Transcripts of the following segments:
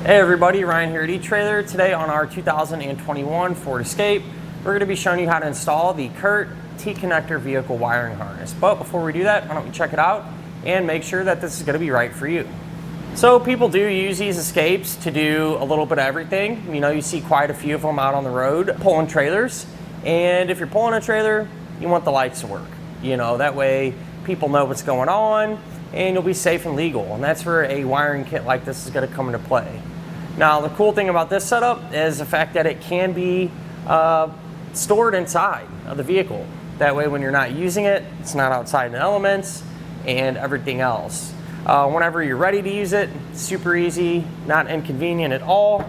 Hey everybody, Ryan here at eTrailer. Today on our 2021 Ford Escape, we're going to be showing you how to install the CURT T-connector vehicle wiring harness. But before we do that, why don't we check it out and make sure that this is going to be right for you. So people do use these Escapes to do a little bit of everything. You know, you see quite a few of them out on the road pulling trailers. And if you're pulling a trailer, you want the lights to work. You know, that way people know what's going on and you'll be safe and legal. And that's where a wiring kit like this is going to come into play. Now, the cool thing about this setup is the fact that it can be stored inside of the vehicle. That way, when you're not using it, it's not outside in the elements and everything else. Whenever you're ready to use it, it's super easy, not inconvenient at all.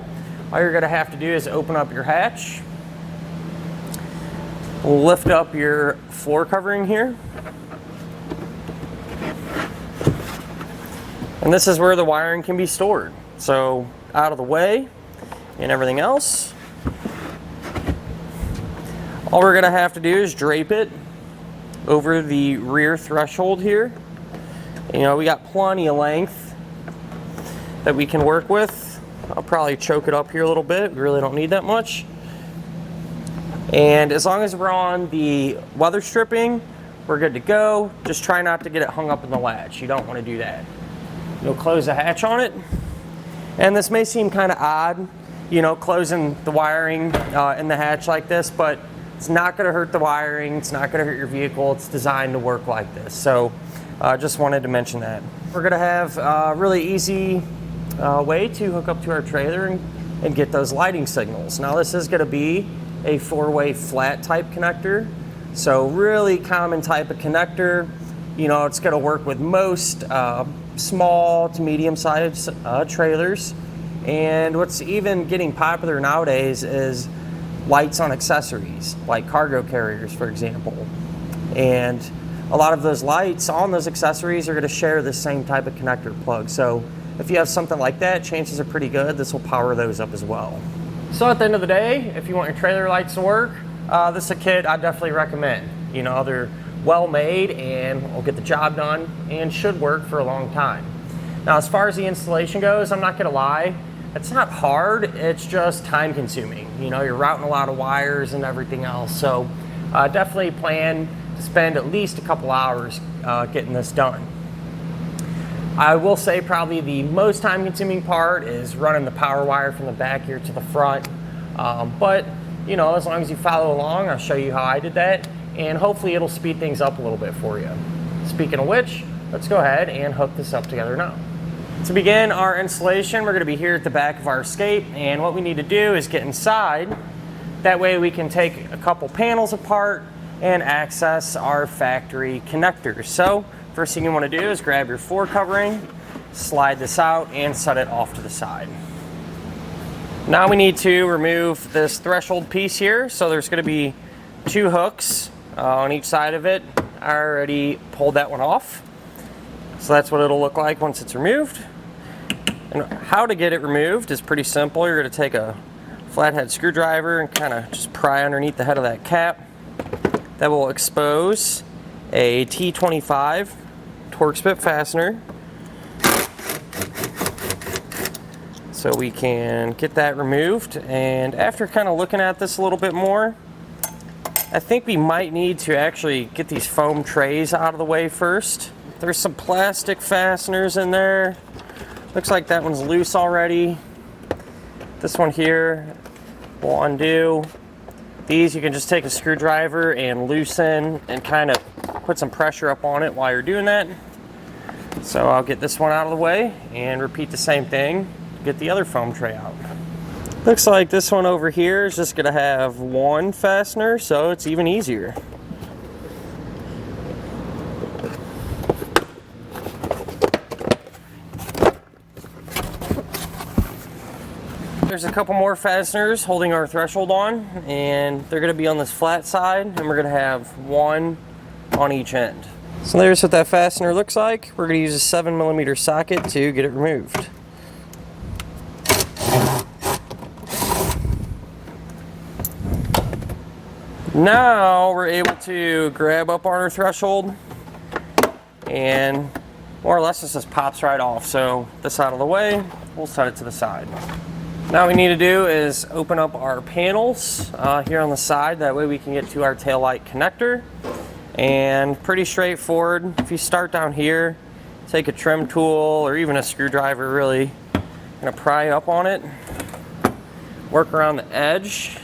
All you're gonna have to do is open up your hatch, lift up your floor covering here, and this is where the wiring can be stored. So, out of the way and everything else. All we're gonna have to do is drape it over the rear threshold here. You know, we got plenty of length that we can work with. I'll probably choke it up here a little bit. We really don't need that much. And as long as we're on the weather stripping, we're good to go. Just try not to get it hung up in the latch. You don't want to do that. You'll close the hatch on it. And this may seem kind of odd, you know, closing the wiring in the hatch like this, but it's not going to hurt the wiring. It's not going to hurt your vehicle. It's designed to work like this. So just wanted to mention that. We're going to have a really easy way to hook up to our trailer and get those lighting signals. Now this is going to be a 4-way flat type connector. So really common type of connector. You know, it's going to work with most small to medium-sized trailers. And what's even getting popular nowadays is lights on accessories, like cargo carriers, for example. And a lot of those lights on those accessories are going to share the same type of connector plug. So if you have something like that, chances are pretty good this will power those up as well. So at the end of the day, if you want your trailer lights to work, this is a kit I definitely recommend. You know, they're well made and will get the job done and should work for a long time. Now, as far as the installation goes, I'm not gonna lie, it's not hard, it's just time consuming. You know, you're routing a lot of wires and everything else. So definitely plan to spend at least a couple hours getting this done. I will say probably the most time consuming part is running the power wire from the back here to the front. But you know, as long as you follow along, I'll show you how I did that. And hopefully it'll speed things up a little bit for you. Speaking of which, let's go ahead and hook this up together now. To begin our installation, we're going to be here at the back of our Escape, and what we need to do is get inside. That way we can take a couple panels apart and access our factory connectors. So first thing you want to do is grab your floor covering, slide this out, and set it off to the side. Now we need to remove this threshold piece here. So there's going to be 2 hooks on each side of it. I already pulled that one off. So that's what it'll look like once it's removed. And how to get it removed is pretty simple. You're going to take a flathead screwdriver and kind of just pry underneath the head of that cap. That will expose a T25 Torx bit fastener. So we can get that removed. And after kind of looking at this a little bit more, I think we might need to actually get these foam trays out of the way first. There's some plastic fasteners in there. Looks like that one's loose already. This one here will undo. These you can just take a screwdriver and loosen and kind of put some pressure up on it while you're doing that. So I'll get this one out of the way and repeat the same thing to get the other foam tray out. Looks like this one over here is just going to have one fastener, so it's even easier. There's a couple more fasteners holding our threshold on, and they're going to be on this flat side, and we're going to have one on each end. So there's what that fastener looks like. We're going to use a 7mm socket to get it removed. Now we're able to grab up on our threshold and more or less this just pops right off. So this out of the way, we'll set it to the side. Now what we need to do is open up our panels here on the side. That way we can get to our taillight connector. And pretty straightforward. If you start down here, take a trim tool or even a screwdriver, really gonna pry up on it, work around the edge,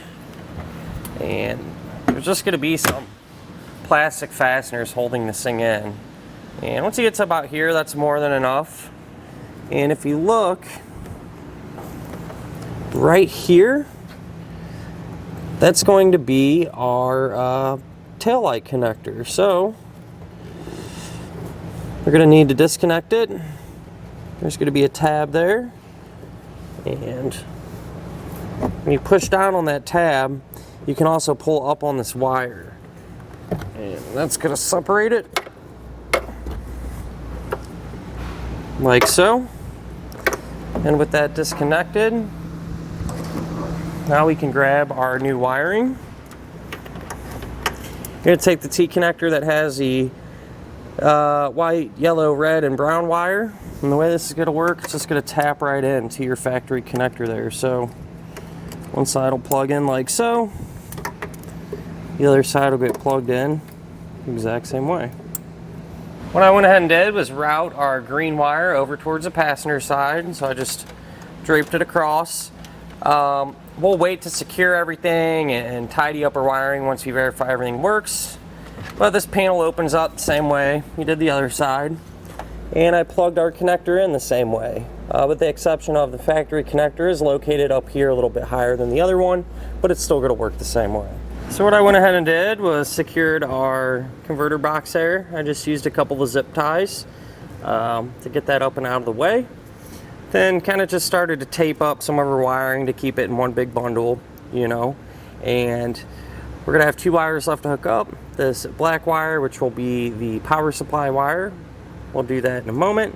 and there's just gonna be some plastic fasteners holding this thing in. And once you get to about here, that's more than enough. And if you look right here, that's going to be our taillight connector. So we're going to need to disconnect it. There's going to be a tab there, and when you push down on that tab, you can also pull up on this wire, and that's going to separate it like so. And with that disconnected, now we can grab our new wiring. You're going to take the T-connector that has the white, yellow, red, and brown wire. And the way this is going to work, it's just going to tap right into your factory connector there. So one side will plug in like so. The other side will get plugged in the exact same way. What I went ahead and did was route our green wire over towards the passenger side. So I just draped it across. We'll wait to secure everything and tidy up our wiring once we verify everything works. But this panel opens up the same way we did the other side. And I plugged our connector in the same way, with the exception of the factory connector is located up here a little bit higher than the other one, but it's still going to work the same way. So what I went ahead and did was secured our converter box there. I just used a couple of zip ties to get that up and out of the way. Then kind of just started to tape up some of our wiring to keep it in one big bundle, you know. And we're gonna have two wires left to hook up. This black wire, which will be the power supply wire. We'll do that in a moment.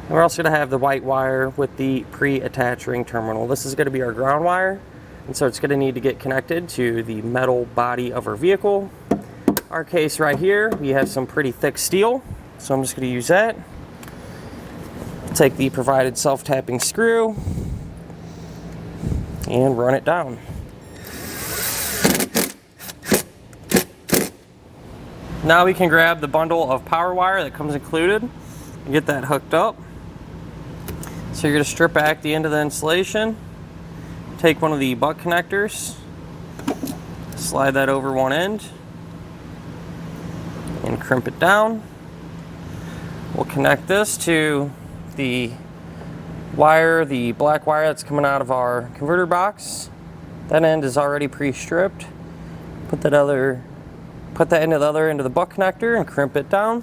And we're also gonna have the white wire with the pre-attached ring terminal. This is gonna be our ground wire. And so it's gonna need to get connected to the metal body of our vehicle. Our case right here, we have some pretty thick steel. So I'm just gonna use that. Take the provided self-tapping screw and run it down. Now we can grab the bundle of power wire that comes included and get that hooked up. So you're going to strip back the end of the insulation, take one of the butt connectors, slide that over one end, and crimp it down. We'll connect this to the wire, the black wire that's coming out of our converter box. That end is already pre-stripped. Put that end of the other end of the butt connector and crimp it down.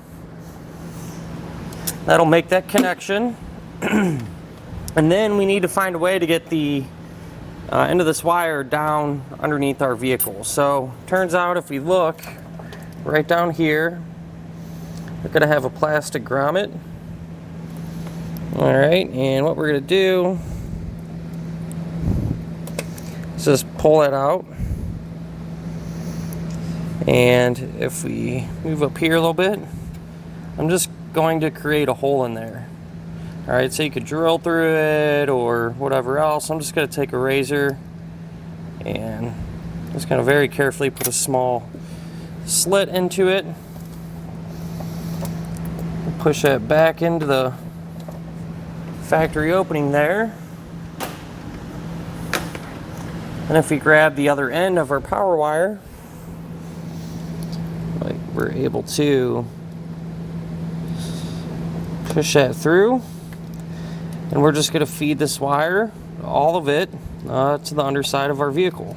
That'll make that connection. And then we need to find a way to get the end of this wire down underneath our vehicle. So turns out if we look right down here, we're going to have a plastic grommet. Alright, and what we're going to do is just pull it out. And if we move up here a little bit, I'm just going to create a hole in there. Alright, so you could drill through it or whatever else. I'm just going to take a razor and just kind of very carefully put a small slit into it. Push that back into the factory opening there. And if we grab the other end of our power wire, like we're able to push that through, and we're just going to feed this wire, all of it, to the underside of our vehicle.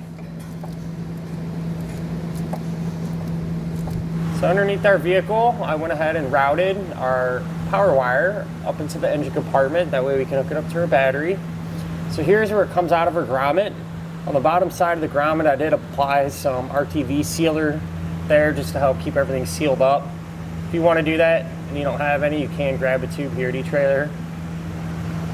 So underneath our vehicle, I went ahead and routed our power wire up into the engine compartment. That way we can hook it up to our battery. So here's where it comes out of our grommet. On the bottom side of the grommet, I did apply some RTV sealer there just to help keep everything sealed up. If you want to do that and you don't have any, you can grab a tube here at etrailer.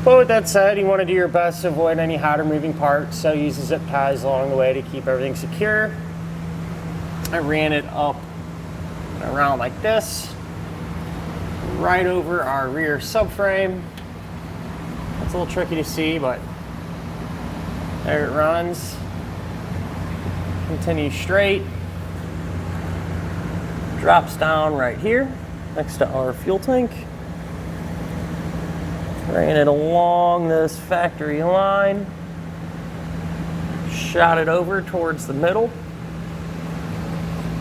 But with that said, you want to do your best to avoid any hot or moving parts, so use the zip ties along the way to keep everything secure. I ran it up and around like this, right over our rear subframe. It's a little tricky to see, but there it runs. Continues straight. Drops down right here next to our fuel tank. Ran it along this factory line. Shot it over towards the middle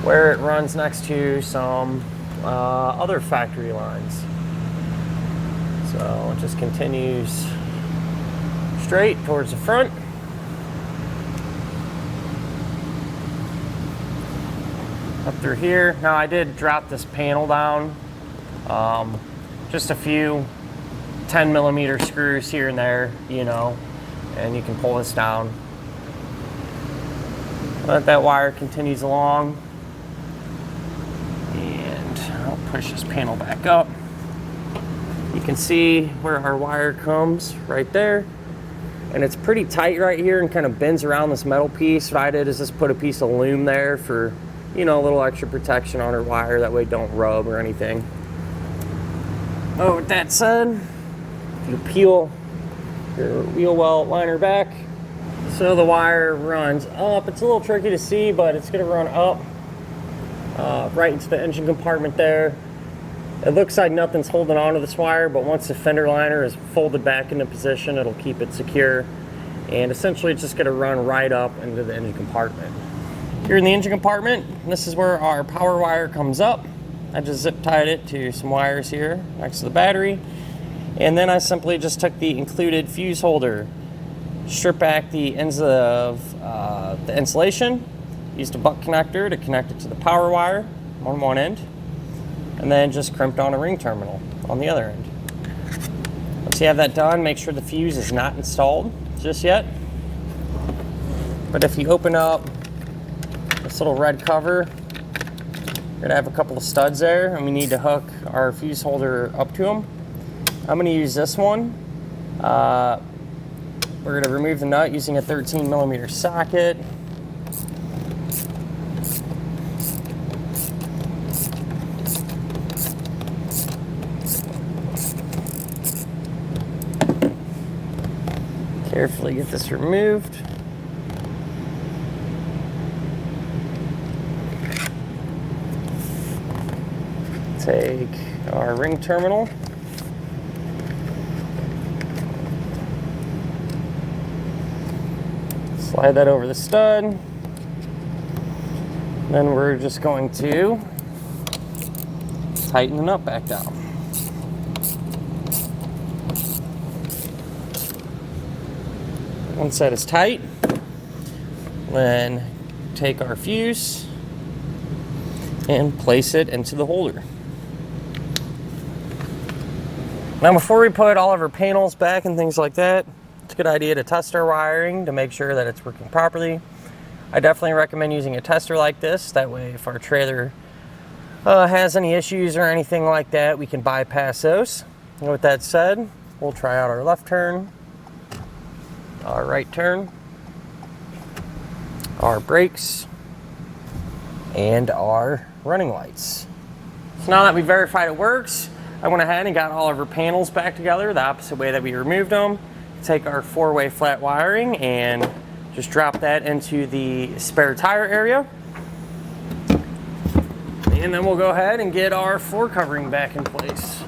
where it runs next to some other factory lines. So it just continues straight towards the front. Up through here. Now I did drop this panel down. Just a few 10mm screws here and there, you know, and you can pull this down. Let that wire continues along. And I'll push this panel back up. You can see where our wire comes right there. And it's pretty tight right here and kind of bends around this metal piece. What I did is just put a piece of loom there for, you know, a little extra protection on our wire. That way it don't rub or anything. Oh, with that said, if you peel your wheel well liner back, so the wire runs up. It's a little tricky to see, but it's going to run up right into the engine compartment there. It looks like nothing's holding onto this wire, but once the fender liner is folded back into position, it'll keep it secure. And essentially it's just going to run right up into the engine compartment. Here in the engine compartment, this is where our power wire comes up. I just zip tied it to some wires here next to the battery. And then I simply just took the included fuse holder, stripped back the ends of the insulation, used a butt connector to connect it to the power wire on one end, and then just crimped on a ring terminal on the other end. Once you have that done, make sure the fuse is not installed just yet. But if you open up this little red cover, you're gonna have a couple of studs there, and we need to hook our fuse holder up to them. I'm gonna use this one. We're gonna remove the nut using a 13mm socket. Carefully get this removed. Take our ring terminal. Slide that over the stud. Then we're just going to tighten the nut back down. Once that is tight, then take our fuse and place it into the holder. Now before we put all of our panels back and things like that, it's a good idea to test our wiring to make sure that it's working properly. I definitely recommend using a tester like this. That way if our trailer has any issues or anything like that, we can bypass those. And with that said, we'll try out our left turn, our right turn, our brakes, and our running lights. So now that we verified it works, I went ahead and got all of our panels back together the opposite way that we removed them. Take our 4-way flat wiring and just drop that into the spare tire area. And then we'll go ahead and get our floor covering back in place.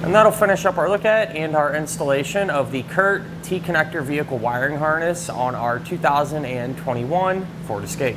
And that'll finish up our look at and our installation of the CURT T-connector vehicle wiring harness on our 2021 Ford Escape.